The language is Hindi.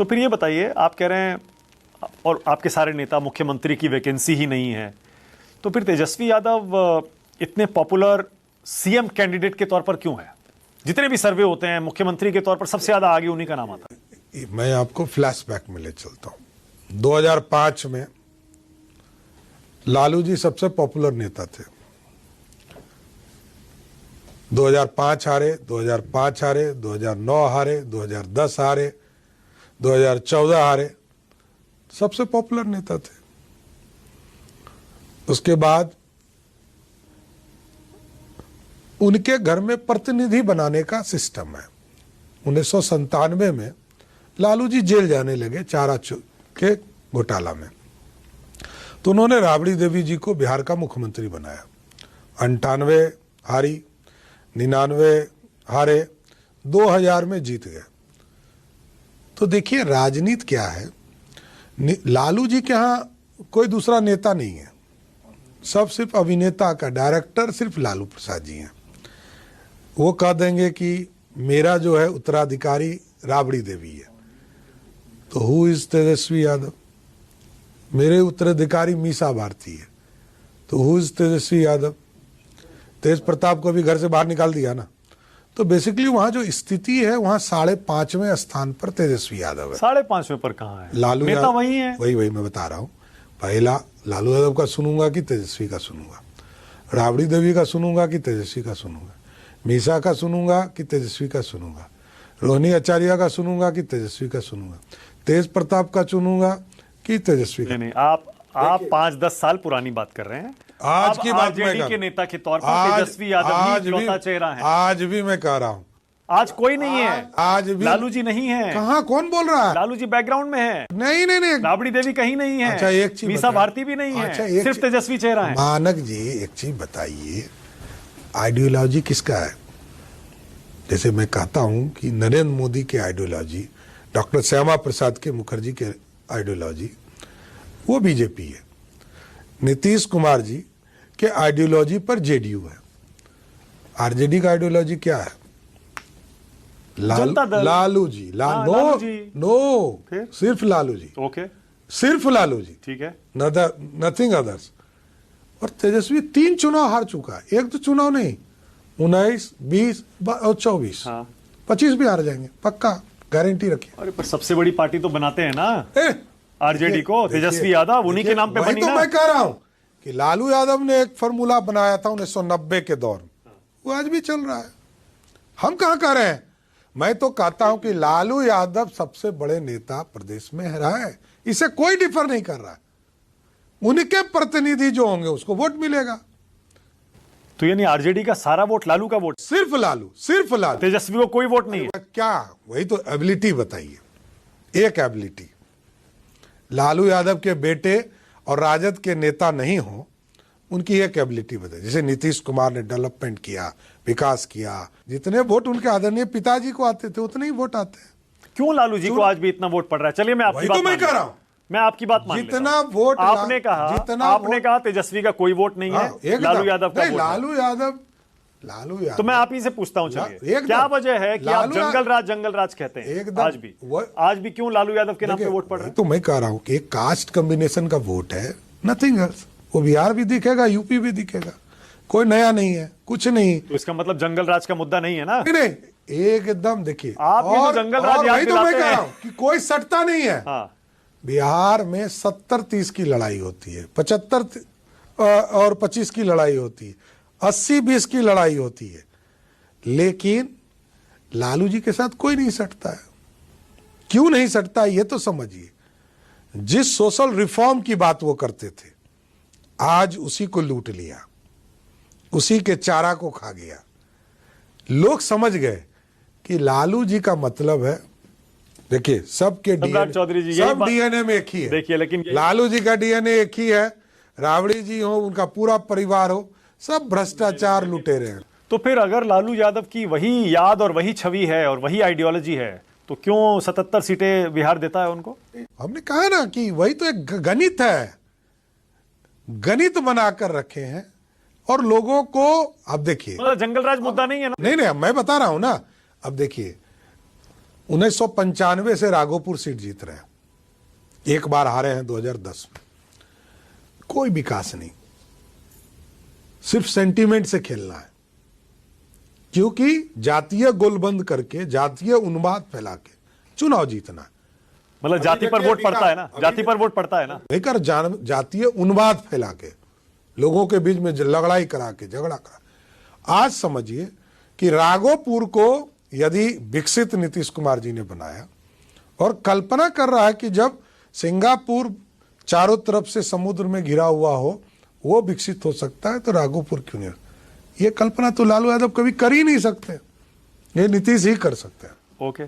तो फिर ये बताइए, आप कह रहे हैं और आपके सारे नेता मुख्यमंत्री की वैकेंसी ही नहीं है, तो फिर तेजस्वी यादव इतने पॉपुलर सीएम कैंडिडेट के तौर पर क्यों है? जितने भी सर्वे होते हैं मुख्यमंत्री के तौर पर सबसे ज्यादा आगे उन्हीं का नाम आता है। मैं आपको फ्लैशबैक में ले चलता हूं। 2005 में लालू जी सबसे पॉपुलर नेता थे। 2005 हारे, 2005 हारे, 2009 हारे, 2010 हारे, 2014 हारे, सबसे पॉपुलर नेता थे। उसके बाद उनके घर में प्रतिनिधि बनाने का सिस्टम है। 1997 में लालू जी जेल जाने लगे चारा के घोटाला में, तो उन्होंने राबड़ी देवी जी को बिहार का मुख्यमंत्री बनाया। 98 हारी, 99 हारे, 2000 में जीत गए। तो देखिए राजनीति क्या है। लालू जी के यहाँ कोई दूसरा नेता नहीं है, सब सिर्फ अभिनेता का डायरेक्टर सिर्फ लालू प्रसाद जी हैं। वो कह देंगे कि मेरा जो है उत्तराधिकारी राबड़ी देवी है, तो हु इज तेजस्वी यादव? मेरे उत्तराधिकारी मीसा भारती है, तो हु इज तेजस्वी यादव? तेज प्रताप को भी घर से बाहर निकाल दिया ना। तो बेसिकली वहां जो स्थिति है वहां 5.5वें स्थान पर तेजस्वी यादव है। 5.5वें पर कहाँ है? लालू नेता यादव वही है। वही मैं बता रहा हूँ। पहला लालू यादव का सुनूंगा कि तेजस्वी का सुनूंगा, राबड़ी देवी का सुनूंगा कि तेजस्वी का सुनूंगा, मीसा का सुनूंगा कि तेजस्वी का सुनूंगा, रोहिणी आचार्य का सुनूंगा कि तेजस्वी का सुनूंगा, तेज प्रताप का चुनूंगा कि तेजस्वी का। नहीं, आप 5-10 साल पुरानी बात कर रहे हैं। आज की बात आरजेडी के नेता के तौर पर तेजस्वी यादव ही इकलौता चेहरा है। आज भी मैं कह रहा हूँ, आज कोई नहीं है। आज भी लालू जी नहीं है। कहाँ? कौन बोल रहा है? लालू जी बैकग्राउंड में है। नहीं नहीं नहीं, राबड़ी देवी कहीं नहीं है। अच्छा एक चीज मीसा भारती भी नहीं अच्छा, है, सिर्फ तेजस्वी चेहरा है। मानक जी एक चीज बताइए, आइडियोलॉजी किसका है? जैसे मैं कहता हूं कि नरेंद्र मोदी के आइडियोलॉजी, डॉक्टर श्यामा प्रसाद के मुखर्जी के आइडियोलॉजी वो बीजेपी है। नीतीश कुमार जी के आइडियोलॉजी पर जेडीयू है। आरजेडी का आइडियोलॉजी क्या है? लालू जी। लालू जी। नो, सिर्फ लालू जी। ओके, सिर्फ लालू जी, ठीक है, नथिंग अदर्स। और तेजस्वी 3 चुनाव हार चुका है, एक तो चुनाव नहीं, 19, 20 और 24, 25 भी हार जाएंगे पक्का, गारंटी रखिए। अरे पर सबसे बड़ी पार्टी तो बनाते हैं ना आरजेडी को, तेजस्वी यादव, उन्हीं के नाम पे बनी तो ना। मैं कह रहा हूं कि लालू यादव ने एक फॉर्मूला बनाया था 1990 के दौर में, वो आज भी चल रहा है। हम कहां कह रहे हैं? मैं तो कहता हूं कि लालू यादव सबसे बड़े नेता प्रदेश में रहा है, इसे कोई डिफर नहीं कर रहा है। उनके प्रतिनिधि जो होंगे उसको वोट मिलेगा। तो यानी आरजेडी का सारा वोट लालू का वोट? सिर्फ लालू, सिर्फ लालू। तेजस्वी को कोई वोट नहीं है? क्या? वही तो एबिलिटी बताइए, एक एबिलिटी। लालू यादव के बेटे और राजद के नेता नहीं हो, उनकी एक एबिलिटी बताइए। जैसे नीतीश कुमार ने डेवलपमेंट किया, विकास किया, जितने वोट उनके आदरणीय पिताजी को आते थे उतने ही वोट आते हैं। क्यों लालू जी को आज भी इतना वोट पड़ रहा है? चलिए मैं आपकी बात तो मैं कह रहा हूं, मैं आपकी बात मान लेता हूं। जितना वोट आपने कहा तेजस्वी का कोई वोट नहीं है, लालू यादव का वोट है। लालू यादव तो मैं आप ही से पूछता हूं, चलिए क्या वजह है कि आप जंगल राज कहते हैं आज भी क्यों लालू यादव के नाम पे वोट पड़ रहा है? तो मैं कह रहा हूं कि एक कास्ट कॉम्बिनेशन का वोट है, नथिंग एल्स। वो बिहार भी दिखेगा, यूपी भी दिखेगा, कोई नया नहीं है, कुछ नहीं। तो इसका मतलब जंगल राज का मुद्दा नहीं है ना? नहीं, एकदम देखिए आप और जंगल राज याद तो मैं दिलाते कह रहा हैं हूं कि कोई सट्टा नहीं है। बिहार में 70-30 की लड़ाई होती है, 75 और 25 की लड़ाई होती है, 80-20 की लड़ाई होती है, लेकिन लालू जी के साथ कोई नहीं सटता है। क्यों नहीं सटता ये तो समझिए। जिस सोशल रिफॉर्म की बात वो करते थे, आज उसी को लूट लिया, उसी के चारा को खा गया। लोग समझ गए कि लालू जी का मतलब है, देखिए सबके डीएनए में एक ही है। देखिए लेकिन लालू जी का डीएनए एक ही है, राबड़ी जी हो, उनका पूरा परिवार हो, सब भ्रष्टाचार लुटेरे हैं। तो फिर अगर लालू यादव की वही याद और वही छवि है और वही आइडियोलॉजी है, तो क्यों 77 सीटें बिहार देता है उनको? हमने कहा ना कि वही तो एक गणित है, गणित बनाकर रखे हैं। और लोगों को अब देखिए, जंगल राज मुद्दा नहीं है ना? नहीं, मैं बता रहा हूं ना। अब देखिए, 1995 से राघोपुर सीट जीत रहे हैं, एक बार हारे हैं 2010 में। कोई विकास नहीं, सिर्फ सेंटीमेंट से खेलना है, क्योंकि जातीय गोलबंद करके, जातीय उन्माद फैला के चुनाव जीतना है। मतलब जाति पर वोट पड़ता है ना, जाति पर वोट पड़ता है ना, लेकर जातीय उन्माद फैला के, लोगों के बीच में लड़ाई करा के, झगड़ा करा। आज समझिए कि राघोपुर को यदि विकसित नीतीश कुमार जी ने बनाया और कल्पना कर रहा है कि जब सिंगापुर चारों तरफ से समुद्र में घिरा हुआ हो वो विकसित हो सकता है, तो राघोपुर क्यों नहीं? ये कल्पना तो लालू यादव कभी कर ही नहीं सकते, ये नीतीश ही कर सकते हैं। ओके।